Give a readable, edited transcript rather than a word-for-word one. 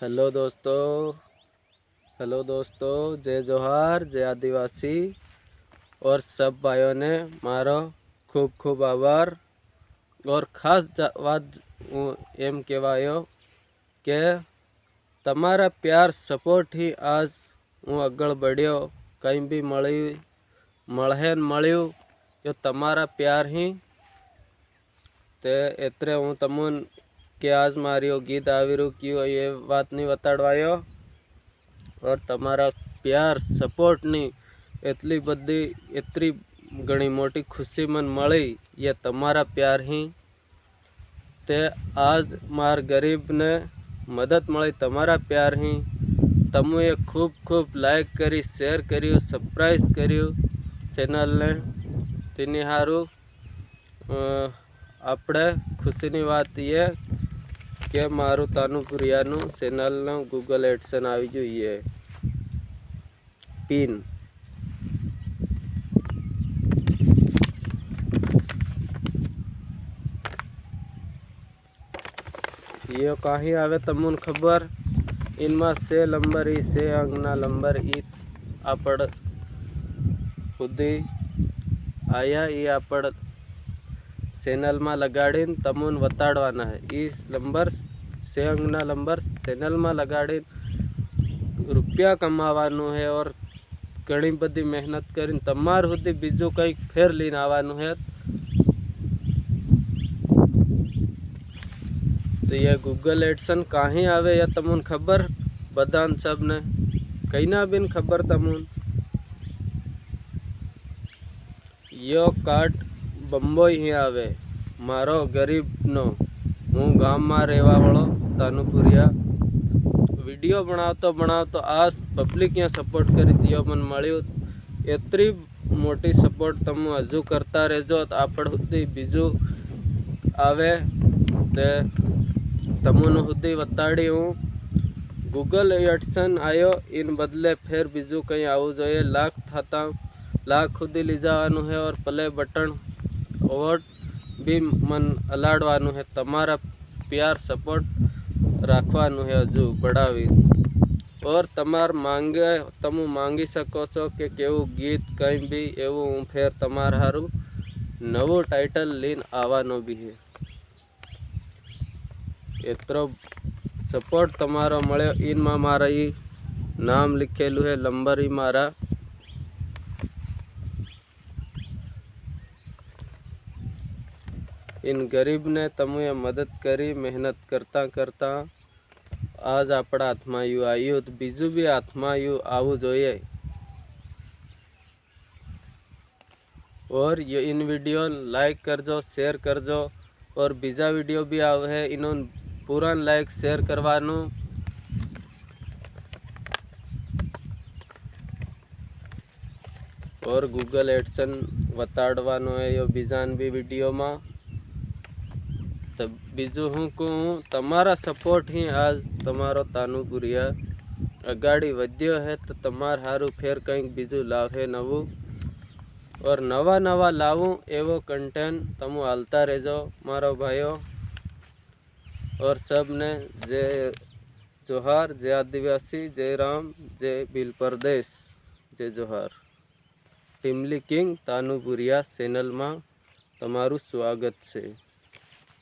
Hello दोस्तों, जय जोहार, जय आदिवासी और सब भाइयों ने मारो खूब खूब आभार। और खास बात एम कहेवायो के तमारा प्यार सपोर्ट ही आज हूँ अगळ बढ़ियो। कहीं भी मळ्यु यो तमारा प्यार ही ते एतरे हूँ तमन के आज मारियो गीत आवीरू क्यों ये बात नहीं बताड़वायो। और तमारा प्यार सपोर्ट नहीं एतली बदी एतरी घणी मोटी खुशी मन मળી ये तमारा प्यार ही ते आज मार गरीब ने मदद मળી तमारा प्यार ही तमुए खूब खूब लाइक करी शेर कर्यु सब्सक्राइब कर्यु चेनल ने तेनी हारू आपणे खुशीनी वात ये के मारू तानुपुरियानु चेनल नो गूगल एडसन आई गयु ये पिन ये कहीं आवे तमुन खबर इनमें से नंबर ही से अंगना नंबर ई आपड़ खुदी आया ये आपड़ चैनल में लगाड़ीन तमुन बताड़वाना है। इस नंबर से अंगना नंबर चैनल में लगाड़ीन रुपया कमावानु है और घणी बधी मेहनत करीन तमार सुधी बीजू कई फेर लीन आवानु है। तो ये गूगल एडसन कहीं आवे या तमुन खबर बदान सब ने कई ना बिन खबर तमुन यो कार्ड बम्बई ही आवे मारो गरीब नो हूँ गाम में रहवा वालो तानुपुरिया वीडियो बनावतो आज पब्लिक यहाँ सपोर्ट करी दियो मन मळ्यु एतरी मोटी सपोर्ट तम हजू करता रहेजो। आपड़ सुधी बीजू आवे ते तमुन सुधी बताड़ी हूँ गूगल एडसन आयो इन बदले फिर बीजू कहीं आवू जोईए लाख सुधी ली जावानुं है और प्ले बटन वोट भी मन अलाड़वानु है तमारा प्यार सपोर्ट राखवानु है हजू बढ़ावी और तमार मांगे तमु मांगी सको छो के केवू गीत कहीं भी एवं हूँ फेर तमार हारू नवो टाइटल लीन आवानो भी है। एतरो सपोर्ट तमारो मळ्यो इन में मारा ई नाम लिखेलू है नंबर ही मारा इन गरीब ने तमुए मदद करी मेहनत करता करता आज आपड़ा हाथ में यू आयु तो बीजू भी हाथ में यू आवू जोईए। और ये इन वीडियो लाइक करजो शेयर करजो और बीजा वीडियो भी आवे है इन्हों पूरा लाइक शेयर करवानू और गूगल एडसन बताड़वानो है यो बीजान भी वीडियो में। तो बीजू हूँ को तमारा सपोर्ट ही आज तमारो तानुपुरिया अगाड़ी वध्यो है तो तमार हारू फेर कहीं बीजू लावे नवू और नवा नवा लावूँ एवो कंटेंट तमु हालता रहेजो मारो भाइयों। और सब ने जय जोहार, जय आदिवासी, जय राम, जय भील प्रदेश, जय जोहार। टिमली किंग तानुपुरिया चैनल में तमारू स्वागत है।